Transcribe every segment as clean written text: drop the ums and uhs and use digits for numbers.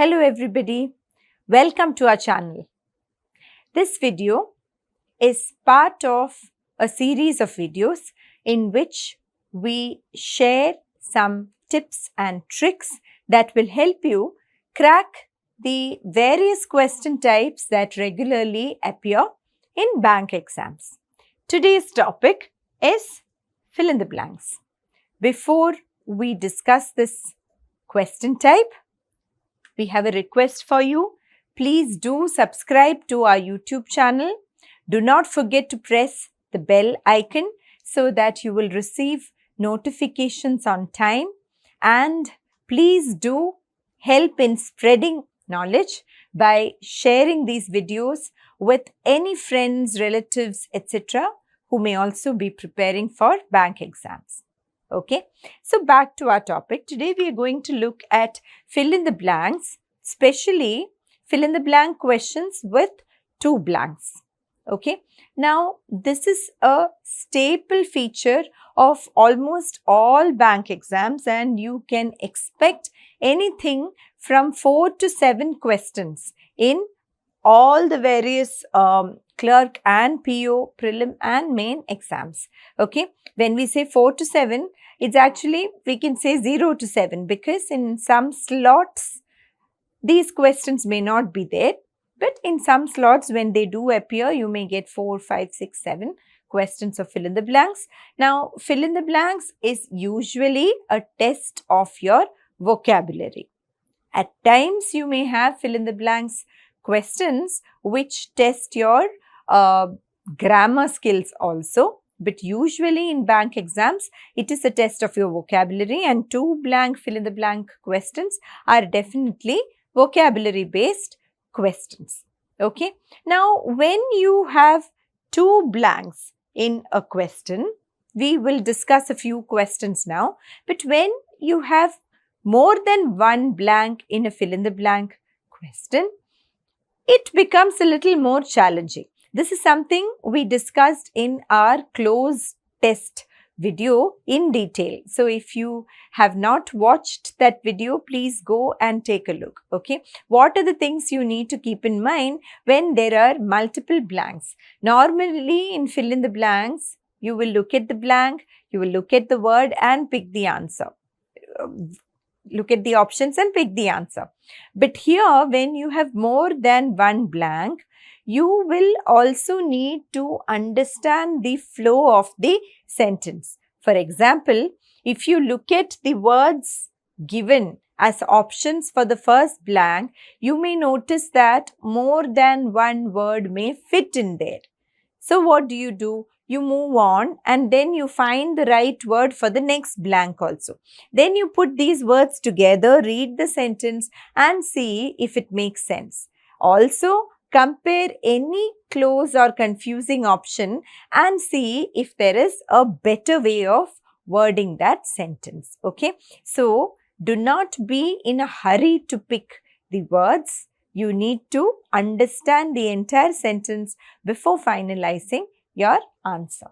Hello everybody, welcome to our channel. This video is part of a series of videos in which we share some tips and tricks that will help you crack the various question types that regularly appear in bank exams. Today's topic is fill in the blanks. Before we discuss this question type, we have a request for you. Please do subscribe to our YouTube channel. Do not forget to press the bell icon so that you will receive notifications on time. And please do help in spreading knowledge by sharing these videos with any friends, relatives, etc. who may also be preparing for bank exams. Okay, so back to our topic. Today we are going to look at fill in the blanks, especially fill in the blank questions with two blanks. Okay, now this is a staple feature of almost all bank exams, and you can expect anything from 4 to 7 questions in all the various clerk and PO, prelim and main exams. Okay, when we say 4 to 7, it's actually, we can say 0 to 7 because in some slots, these questions may not be there. But in some slots, when they do appear, you may get 4, 5, 6, 7 questions of fill in the blanks. Now, fill in the blanks is usually a test of your vocabulary. At times, you may have fill in the blanks questions which test your grammar skills also. But usually in bank exams, it is a test of your vocabulary, and two blank fill in the blank questions are definitely vocabulary based questions. Okay. Now, when you have two blanks in a question, we will discuss a few questions now. But when you have more than one blank in a fill in the blank question, it becomes a little more challenging. This is something we discussed in our close test video in detail. So if you have not watched that video, please go and take a look. Okay, what are the things you need to keep in mind when there are multiple blanks? Normally in fill in the blanks, you will look at the blank, you will look at the word and pick the answer. Look at the options and pick the answer. But here, when you have more than one blank, you will also need to understand the flow of the sentence. For example, if you look at the words given as options for the first blank, you may notice that more than one word may fit in there. So what do? You move on and then you find the right word for the next blank also. Then you put these words together, read the sentence and see if it makes sense. Also, compare any close or confusing option and see if there is a better way of wording that sentence. Okay, so do not be in a hurry to pick the words. You need to understand the entire sentence before finalizing your answer.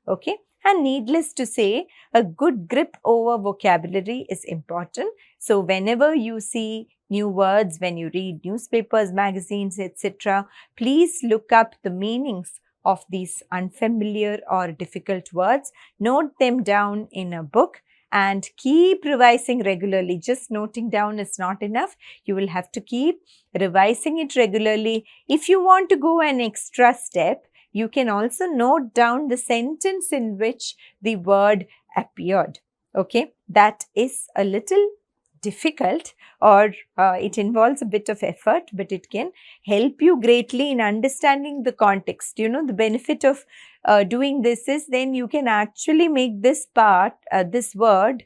Okay, and needless to say, a good grip over vocabulary is important. So whenever you see new words, when you read newspapers, magazines, etc., please look up the meanings of these unfamiliar or difficult words. Note them down in a book and keep revising regularly. Just noting down is not enough. You will have to keep revising it regularly. If you want to go an extra step, you can also note down the sentence in which the word appeared. Okay, that is a little difficult, or it involves a bit of effort, but it can help you greatly in understanding the context. You know, the benefit of doing this is then you can actually make this part, this word,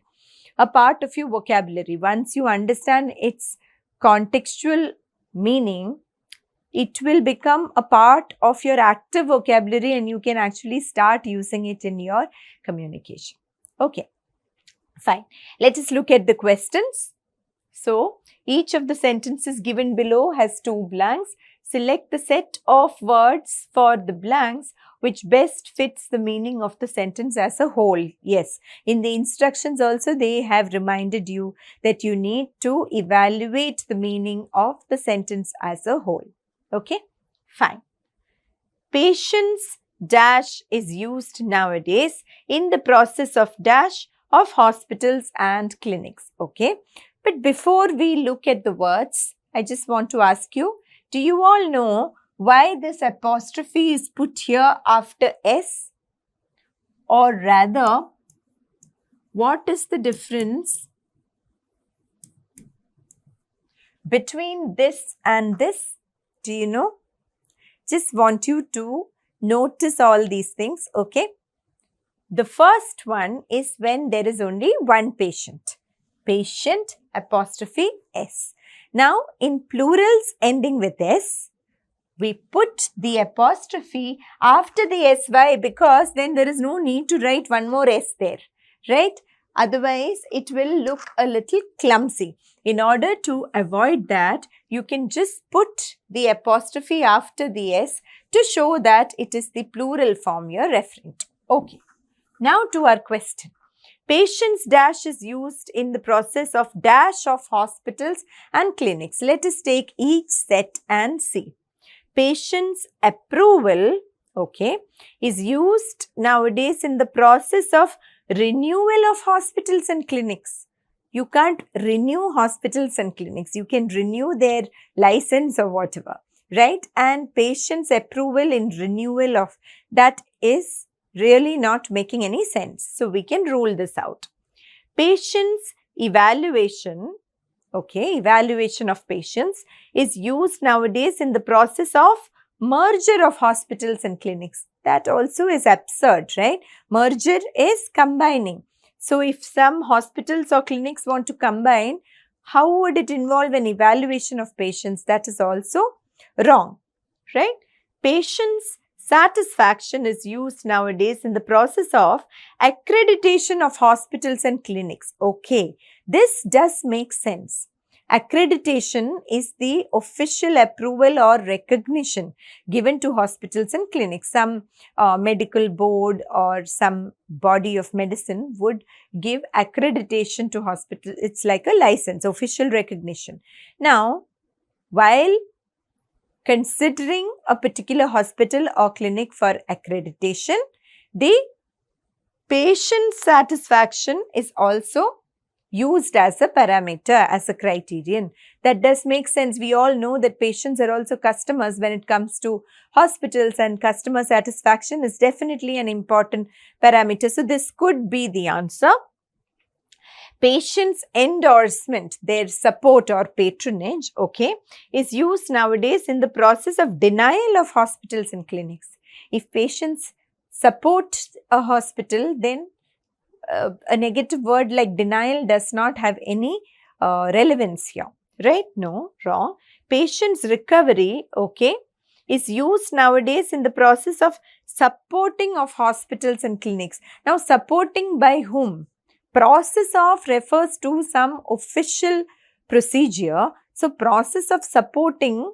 a part of your vocabulary. Once you understand its contextual meaning, it will become a part of your active vocabulary and you can actually start using it in your communication. Okay, fine. Let us look at the questions. So, each of the sentences given below has two blanks. Select the set of words for the blanks which best fits the meaning of the sentence as a whole. Yes, in the instructions also they have reminded you that you need to evaluate the meaning of the sentence as a whole. Okay, fine. Patience dash is used nowadays in the process of dash of hospitals and clinics. Okay, but before we look at the words, I just want to ask you, do you all know why this apostrophe is put here after S? Or rather, what is the difference between this and this? Do you know? Just want you to notice all these things, okay? The first one is when there is only one patient. Patient apostrophe S. Now, in plurals ending with S, we put the apostrophe after the SY because then there is no need to write one more S there, right? Otherwise, it will look a little clumsy. In order to avoid that, you can just put the apostrophe after the S to show that it is the plural form you're referring to. Okay. Now to our question. Patience dash is used in the process of dash of hospitals and clinics. Let us take each set and see. Patient's approval, okay, is used nowadays in the process of renewal of hospitals and clinics. You can't renew hospitals and clinics. You can renew their license or whatever, right? And patient's approval in renewal of that is really not making any sense. So we can rule this out. Patient's evaluation, okay, evaluation of patients is used nowadays in the process of merger of hospitals and clinics. That also is absurd, right? Merger is combining. So if some hospitals or clinics want to combine, how would it involve an evaluation of patients? That is also wrong, right? Patients' satisfaction is used nowadays in the process of accreditation of hospitals and clinics. Okay, this does make sense. Accreditation is the official approval or recognition given to hospitals and clinics. Some medical board or some body of medicine would give accreditation to hospital. It's like a license, official recognition. Now, while considering a particular hospital or clinic for accreditation, the patient satisfaction is also used as a parameter, as a criterion. That does make sense. We all know that patients are also customers when it comes to hospitals, and customer satisfaction is definitely an important parameter. So this could be the answer. Patient's endorsement, their support or patronage, okay, is used nowadays in the process of denial of hospitals and clinics. If patients support a hospital, then a negative word like denial does not have any relevance here, right? No, wrong. Patient's recovery, okay, is used nowadays in the process of supporting of hospitals and clinics. Now, supporting by whom? Process of refers to some official procedure. So, process of supporting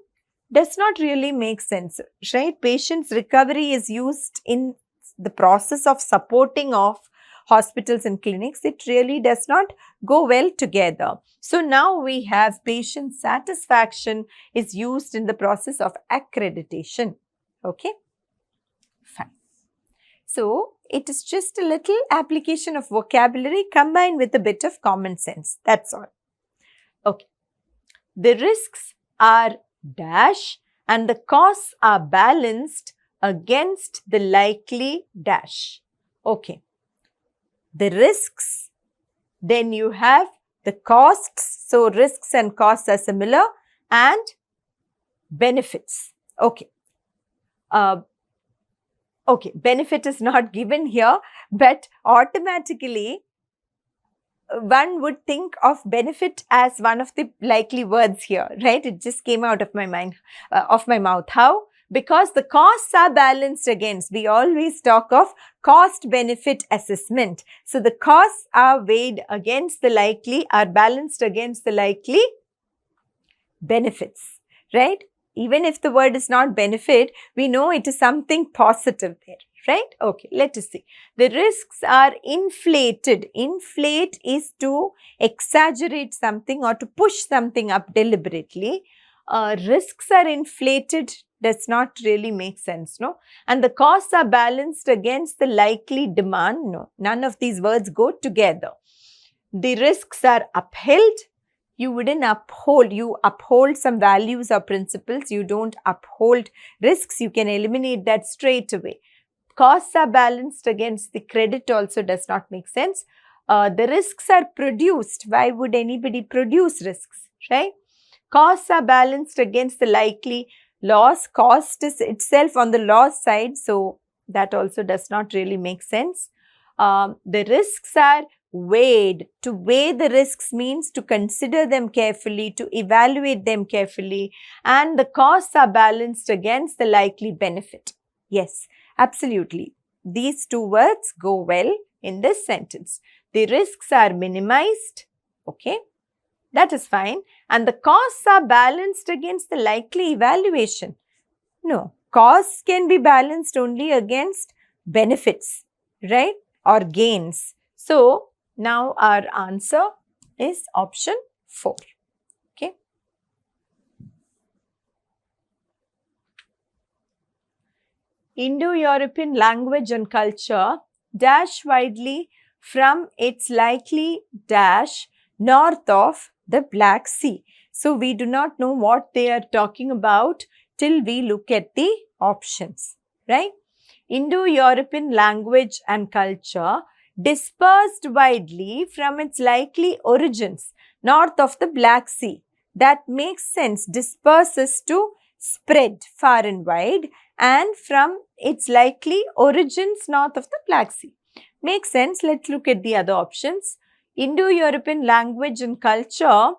does not really make sense, right? Patient's recovery is used in the process of supporting of hospitals and clinics. It really does not go well together. So now we have patient satisfaction is used in the process of accreditation. Okay, fine. So it is just a little application of vocabulary combined with a bit of common sense. That's all. Okay. The risks are dash and the costs are balanced against the likely dash. Okay. The risks, then you have the costs. So risks and costs are similar, and benefits. Okay. Okay, benefit is not given here, but automatically one would think of benefit as one of the likely words here, right? It just came out of my mind, of my mouth. How? Because the costs are balanced against. We always talk of cost-benefit assessment. So the costs are weighed against the likely, are balanced against the likely benefits, right? Even if the word is not benefit, we know it is something positive there. right? Okay, let us see. The risks are inflated. Inflate is to exaggerate something or to push something up deliberately. Risks are inflated does not really make sense, no? And the costs are balanced against the likely demand, no? None of these words go together. The risks are upheld. You wouldn't uphold, you uphold some values or principles, you don't uphold risks, you can eliminate that straight away. Costs are balanced against the credit also does not make sense. The risks are produced. Why would anybody produce risks, right? Costs are balanced against the likely loss. Cost is itself on the loss side, so that also does not really make sense. The risks are weighed. To weigh the risks means to consider them carefully, to evaluate them carefully, and the costs are balanced against the likely benefit. Yes, absolutely. These two words go well in this sentence. The risks are minimized, okay, that is fine, and the costs are balanced against the likely evaluation. No, costs can be balanced only against benefits, right, or gains. So, now our answer is option 4. Okay. Indo-European language and culture dash widely from its likely dash north of the Black Sea. So, we do not know what they are talking about till we look at the options, right? Indo-European language and culture dispersed widely from its likely origins north of the Black Sea. That makes sense. Disperses to spread far and wide, and from its likely origins north of the Black Sea. Makes sense. Let's look at the other options. Indo-European language and culture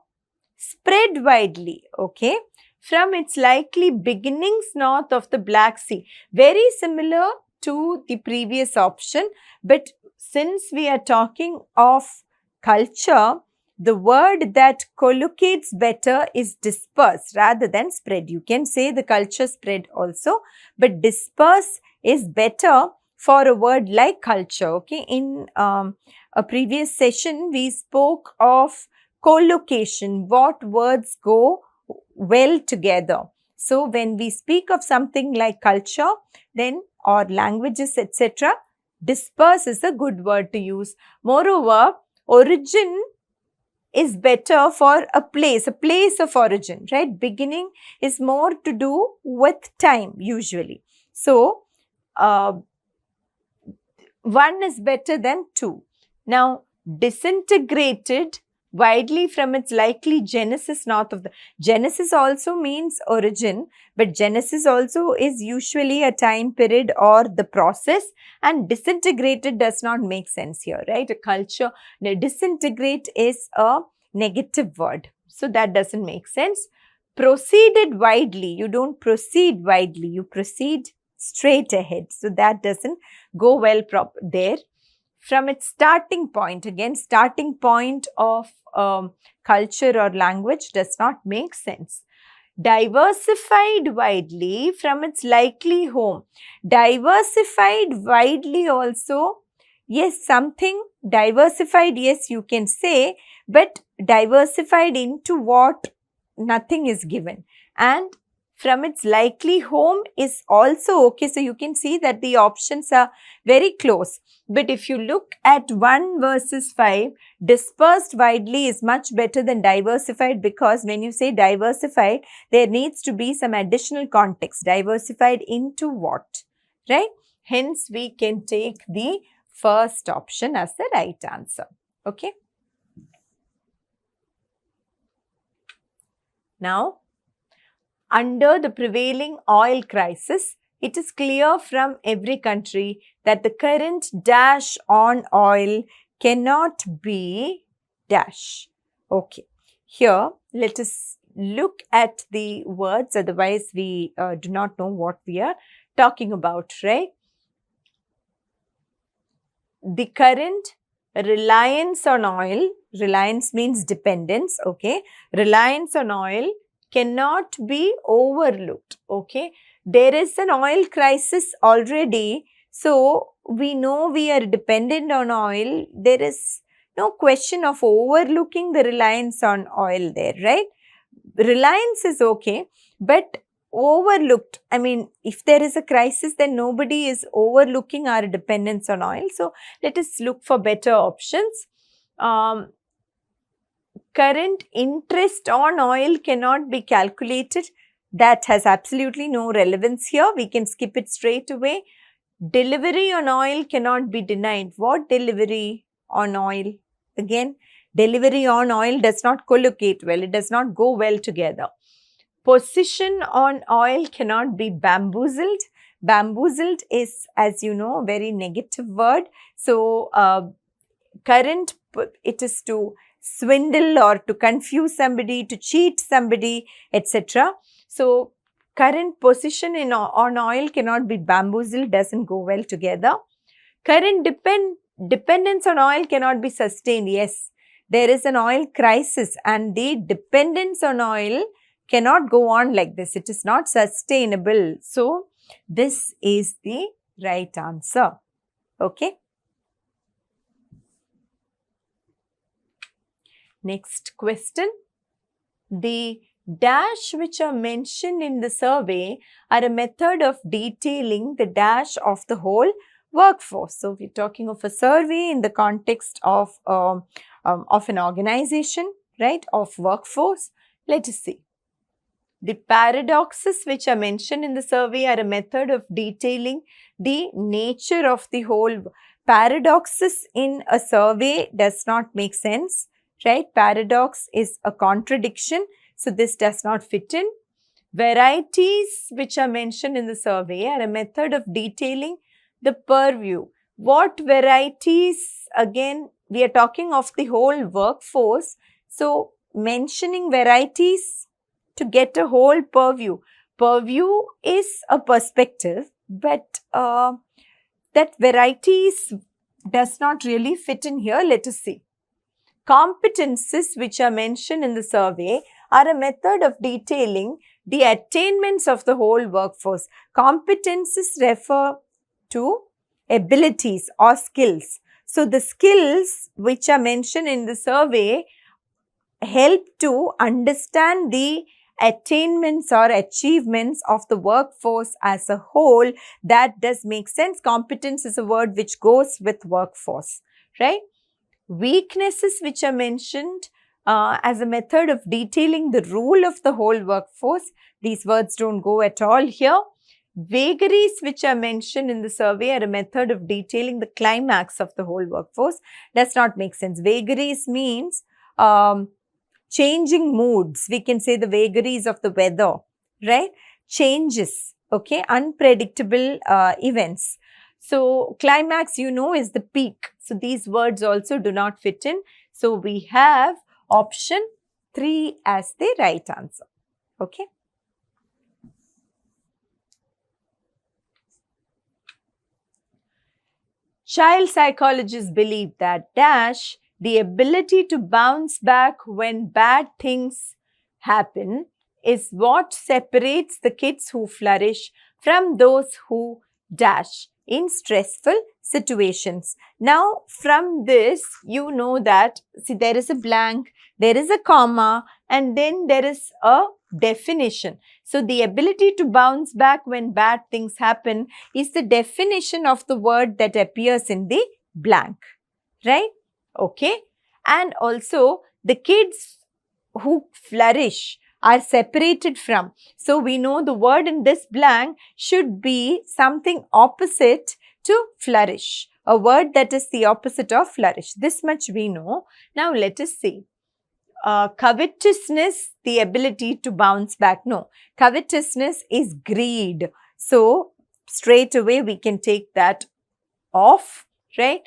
spread widely, okay, from its likely beginnings north of the Black Sea. Very similar to the previous option, but since we are talking of culture, the word that collocates better is disperse rather than spread. You can say the culture spread also, but disperse is better for a word like culture. Okay, in a previous session, we spoke of collocation, what words go well together. So, when we speak of something like culture, then or languages, etc., disperse is a good word to use. Moreover, origin is better for a place of origin, right? Beginning is more to do with time usually. So, 1 is better than 2. Now, disintegrated widely from its likely genesis north of the... Genesis also means origin, but genesis also is usually a time period or the process, and disintegrated does not make sense here, right? A culture, disintegrate is a negative word, so that doesn't make sense. Proceeded widely, you don't proceed widely, you proceed straight ahead, so that doesn't go well there. From its starting point, again, starting point of culture or language does not make sense. Diversified widely from its likely home. Diversified widely also, yes, something diversified, yes, you can say, but diversified into what? Nothing is given. And from its likely home is also okay. So, you can see that the options are very close. But if you look at 1 versus 5, dispersed widely is much better than diversified, because when you say diversified, there needs to be some additional context. Diversified into what, right? Hence, we can take the first option as the right answer. Okay. Now, under the prevailing oil crisis, it is clear from every country that the current dash on oil cannot be dash. Okay, here let us look at the words, otherwise we do not know what we are talking about, right? The current reliance on oil, reliance means dependence, okay? Reliance on oil cannot be overlooked, okay? There is an oil crisis already, So we know we are dependent on oil. There is no question of overlooking the reliance on oil there, right? Reliance is okay, but overlooked. I mean, if there is a crisis, then nobody is overlooking our dependence on oil. So let us look for better options. Current interest on oil cannot be calculated. That has absolutely no relevance here. We can skip it straight away. Delivery on oil cannot be denied. What delivery on oil? Again, delivery on oil does not collocate well. It does not go well together. Position on oil cannot be bamboozled. Bamboozled is, as you know, a very negative word. So, current, it is to swindle or to confuse somebody, to cheat somebody, etc. So, current position on oil cannot be bamboozled, doesn't go well together. Current dependence on oil cannot be sustained. Yes, there is an oil crisis and the dependence on oil cannot go on like this. It is not sustainable. So, this is the right answer. Okay. Next question. The dash which are mentioned in the survey are a method of detailing the dash of the whole workforce. So, we're talking of a survey in the context of an organization, right, of workforce. Let us see. The paradoxes which are mentioned in the survey are a method of detailing the nature of the whole. Paradoxes in a survey does not make sense, right? Paradox is a contradiction, so this does not fit in. Varieties which are mentioned in the survey are a method of detailing the purview. What varieties? Again, we are talking of the whole workforce. So, mentioning varieties to get a whole purview. Purview is a perspective, but that varieties does not really fit in here. Let us see. Competences which are mentioned in the survey are a method of detailing the attainments of the whole workforce. Competences refer to abilities or skills. So, the skills which are mentioned in the survey help to understand the attainments or achievements of the workforce as a whole. That does make sense. Competence is a word which goes with workforce, right? Weaknesses which are mentioned as a method of detailing the role of the whole workforce. These words don't go at all here. Vagaries which are mentioned in the survey are a method of detailing the climax of the whole workforce. Does not make sense. Vagaries means changing moods. We can say the vagaries of the weather, right? Changes, okay? Unpredictable events. So, climax, you know, is the peak. So, these words also do not fit in. So, we have option 3 as the right answer, okay? Child psychologists believe that dash, the ability to bounce back when bad things happen, is what separates the kids who flourish from those who dash in stressful situations. Now, from this, you know that, see, there is a blank, there is a comma, and then there is a definition. So, the ability to bounce back when bad things happen is the definition of the word that appears in the blank, right? Okay. And also, the kids who flourish are separated from. So, we know the word in this blank should be something opposite to flourish. A word that is the opposite of flourish. This much we know. Now, let us see. Covetousness, the ability to bounce back. No, covetousness is greed. So, straight away we can take that off, right?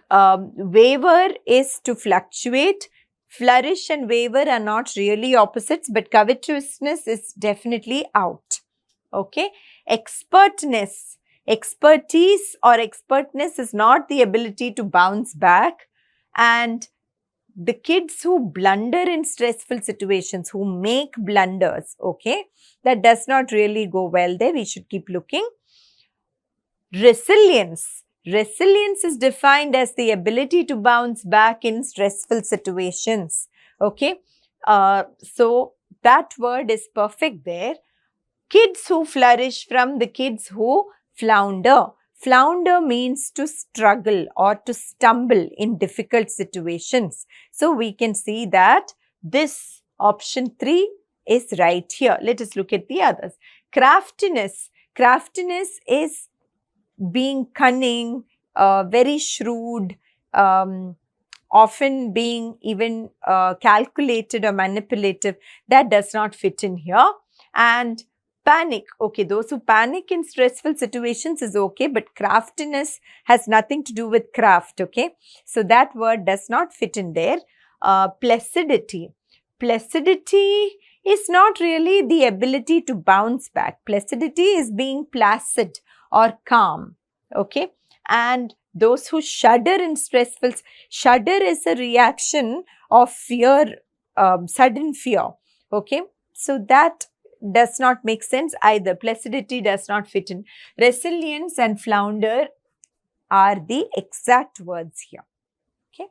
Waver is to fluctuate. Flourish and waver are not really opposites, but covetousness is definitely out. Okay. Expertness. Expertise or expertness is not the ability to bounce back. And the kids who blunder in stressful situations, who make blunders, okay, that does not really go well there. We should keep looking. Resilience. Resilience is defined as the ability to bounce back in stressful situations. Okay. So that word is perfect there. Kids who flourish from the kids who flounder. Flounder means to struggle or to stumble in difficult situations. So we can see that this option 3 is right here. Let us look at the others. Craftiness. Craftiness is being cunning, very shrewd, often being even calculated or manipulative. That does not fit in here. And panic. Okay, those who panic in stressful situations is okay, but craftiness has nothing to do with craft. Okay, so that word does not fit in there. Placidity. Placidity is not really the ability to bounce back. Placidity is being placid or calm. Okay, and those who shudder in stressful, shudder is a reaction of fear, sudden fear. Okay, so that does not make sense either. Placidity does not fit in. Resilience and flounder are the exact words here. Okay.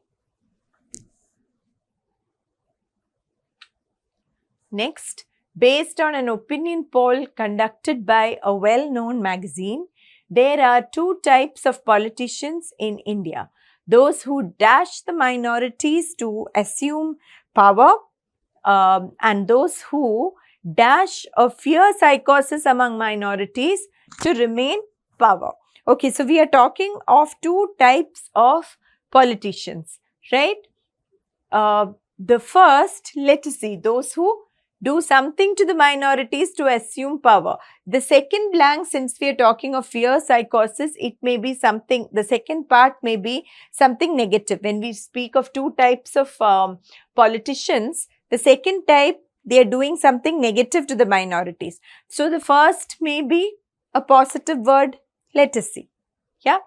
Next, based on an opinion poll conducted by a well-known magazine, there are two types of politicians in India. Those who dash the minorities to assume power, and those who dash a fear psychosis among minorities to remain power. Okay, so we are talking of two types of politicians, right? The first, let us see, those who do something to the minorities to assume power. The second blank, since we are talking of fear psychosis, it may be something, the second part may be something negative. When we speak of two types of politicians, the second type, they are doing something negative to the minorities. So the first may be a positive word. Let us see. Yeah.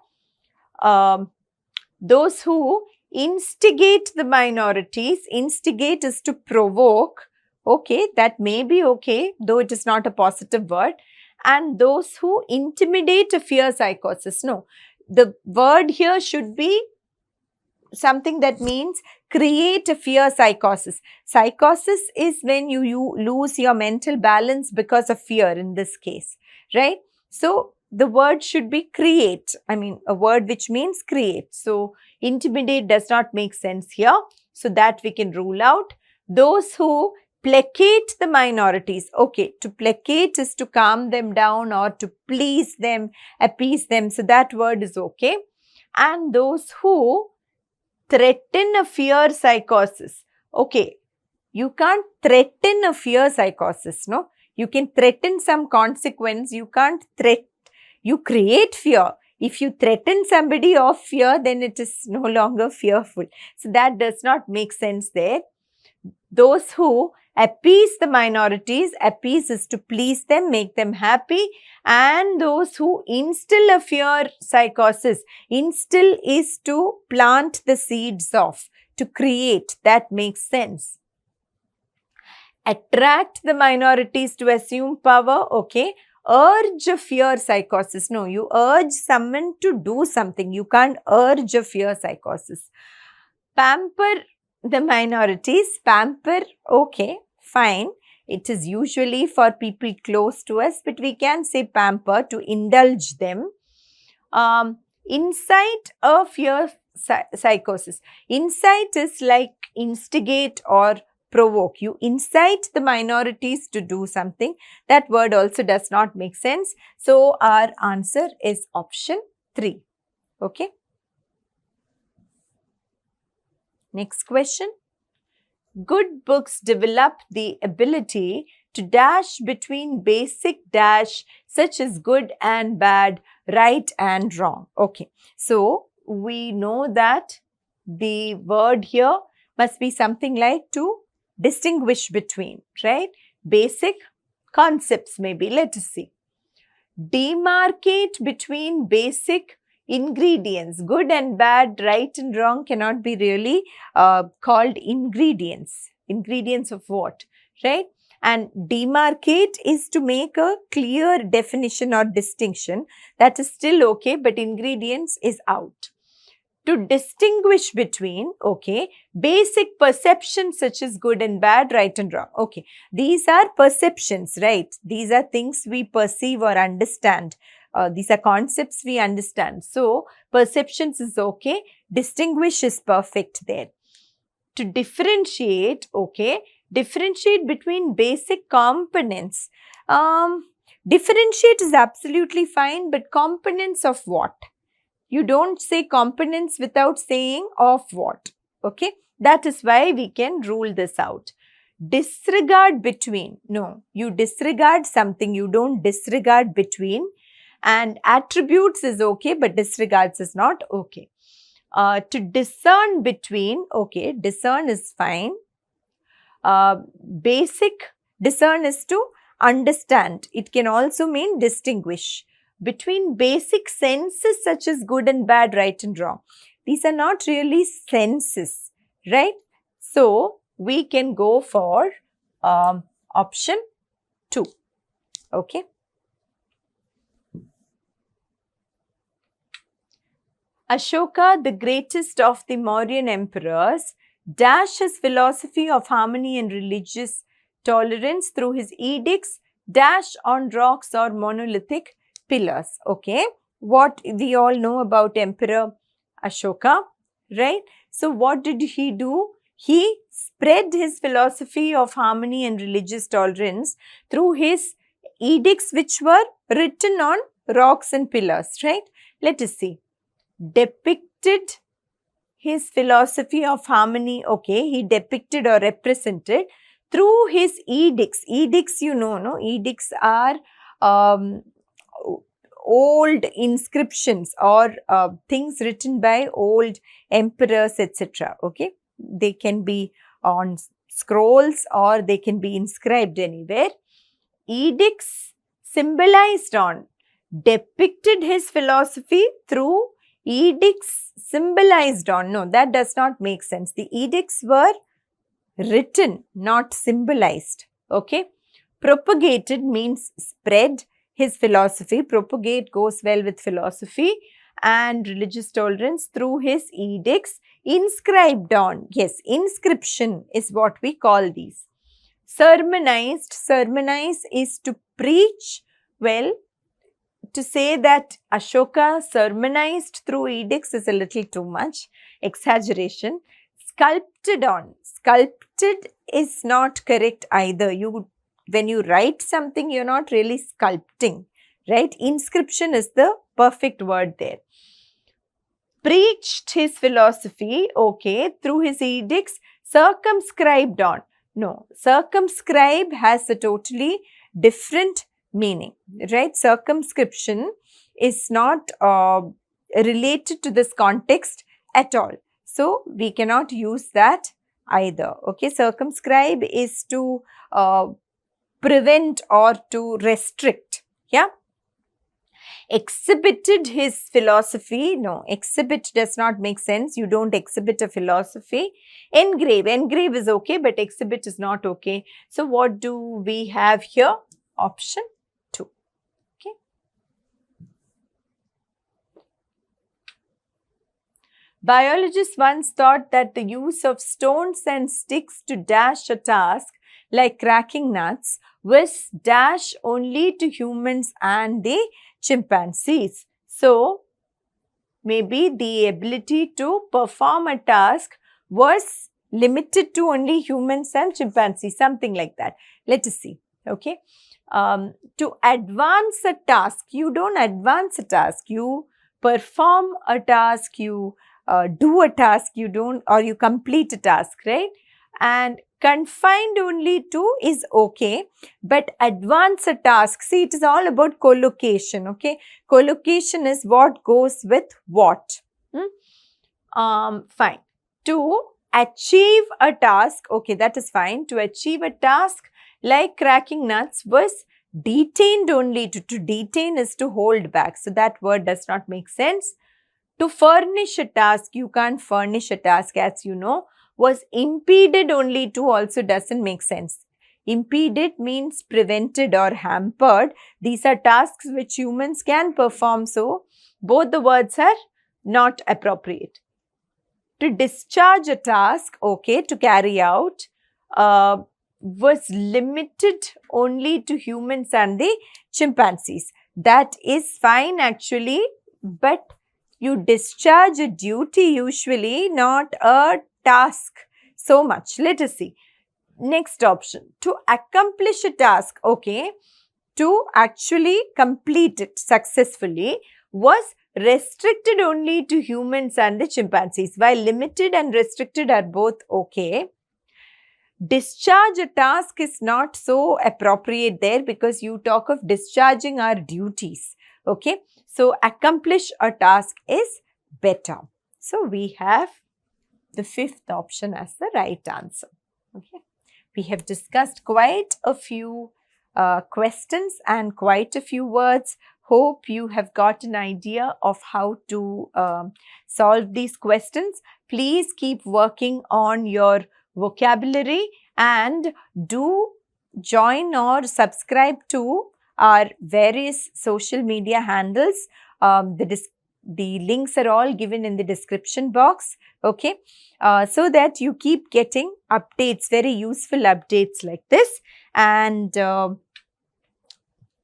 Those who instigate the minorities, instigate is to provoke. Okay, that may be okay, though it is not a positive word. And those who intimidate a fear psychosis. No, the word here should be something that means create a fear psychosis. Psychosis is when you lose your mental balance because of fear in this case, right? So the word should be create. I mean, a word which means create. So intimidate does not make sense here. So that we can rule out. Those who placate the minorities. Okay, to placate is to calm them down or to please them, appease them. So that word is okay. And those who threaten a fear psychosis. Okay, you can't threaten a fear psychosis, no? You can threaten some consequence. You can't you create fear. If you threaten somebody of fear, then it is no longer fearful. So that does not make sense there. Those who appease the minorities, appease is to please them, make them happy. And those who instill a fear psychosis, instill is to plant the seeds of, to create. That makes sense. Attract the minorities to assume power. Okay. Urge a fear psychosis. No, you urge someone to do something. You can't urge a fear psychosis. Pamper the minorities. Pamper, okay, fine. It is usually for people close to us, but we can say pamper, to indulge them. Incite a fear psychosis. Incite is like instigate or provoke. You incite the minorities to do something. That word also does not make sense. So our answer is option 3. Okay. Next question. Good books develop the ability to dash between basic dash such as good and bad, right and wrong. Okay. So we know that the word here must be something like to distinguish between, right? Basic concepts maybe. Let us see. Demarcate between basic ingredients. Good and bad, right and wrong cannot be really called ingredients. Ingredients of what, right? And demarcate is to make a clear definition or distinction. That is still okay, but ingredients is out. To distinguish between, okay, basic perceptions such as good and bad, right and wrong. Okay, these are perceptions, right? These are things we perceive or understand. These are concepts we understand. So, perceptions is okay. Distinguish is perfect there. To differentiate, okay, differentiate between basic components. Differentiate is absolutely fine, but components of what? You don't say components without saying of what. Okay, that is why we can rule this out. Disregard between. No, you disregard something, you don't disregard between. And attributes is okay, but disregards is not okay. To discern between, okay, discern is fine. Basic discern is to understand. It can also mean distinguish between basic senses such as good and bad, right and wrong. These are not really senses, right? So, we can go for option 2. Okay. Ashoka, the greatest of the Mauryan emperors, dashed his philosophy of harmony and religious tolerance through his edicts, dash on rocks or monolithic pillars. Okay, what we all know about Emperor Ashoka, right? So, what did he do? He spread his philosophy of harmony and religious tolerance through his edicts, which were written on rocks and pillars, right? Let us see. Depicted his philosophy of harmony, okay, he depicted or represented through his edicts. Edicts, you know, no? Edicts are old inscriptions or things written by old emperors, etc. Okay, they can be on scrolls or they can be inscribed anywhere. Edicts symbolized on, depicted his philosophy through edicts symbolized on. No, that does not make sense. The edicts were written, not symbolized. Okay. Propagated means spread his philosophy. Propagate goes well with philosophy and religious tolerance through his edicts. Inscribed on. Yes, inscription is what we call these. Sermonized. Sermonize is to preach. Well, to say that Ashoka sermonized through edicts is a little too much. Exaggeration. Sculpted on. Sculpted is not correct either. When you write something, you're not really sculpting, right? Inscription is the perfect word there. Preached his philosophy, okay, through his edicts. Circumscribed on. No, circumscribe has a totally different meaning, right? Circumscription is not related to this context at all. So, we cannot use that either. Okay, circumscribe is to prevent or to restrict. Yeah. Exhibited his philosophy. No, exhibit does not make sense. You don't exhibit a philosophy. Engrave. Engrave is okay, but exhibit is not okay. So, what do we have here? Option 2. Okay. Biologists once thought that the use of stones and sticks to dash a task like cracking nuts was dash only to humans and the chimpanzees. So, maybe the ability to perform a task was limited to only humans and chimpanzees, something like that. Let us see. Okay. To advance a task, you don't advance a task, you perform a task, you do a task, you don't, or you complete a task, right? And confined only to is okay, but advance a task, see, it is all about collocation, okay? Collocation is what goes with what. Fine. To achieve a task, okay, that is fine. To achieve a task like cracking nuts was detained only. To detain is to hold back. So, that word does not make sense. To furnish a task, you can't furnish a task, as you know. Was impeded only to also doesn't make sense. Impeded means prevented or hampered. These are tasks which humans can perform, so both the words are not appropriate. To discharge a task, okay, to carry out, was limited only to humans and the chimpanzees. That is fine actually, but you discharge a duty usually, not a task so much. Let us see. Next option, to accomplish a task, okay, to actually complete it successfully was restricted only to humans and the chimpanzees. While limited and restricted are both okay, discharge a task is not so appropriate there because you talk of discharging our duties. Okay, so accomplish a task is better. So we have the fifth option as the right answer. Okay, we have discussed quite a few questions and quite a few words. Hope you have got an idea of how to solve these questions. Please keep working on your vocabulary and do join or subscribe to our various social media handles. The links are all given in the description box, okay, so that you keep getting updates, very useful updates like this. And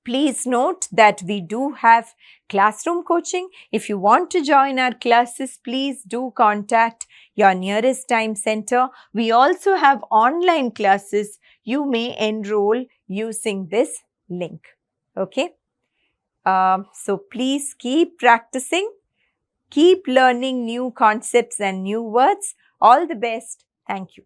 please note that we do have classroom coaching. If you want to join our classes, please do contact your nearest time center. We also have online classes. You may enroll using this link. Okay. So please keep practicing, keep learning new concepts and new words. All the best. Thank you.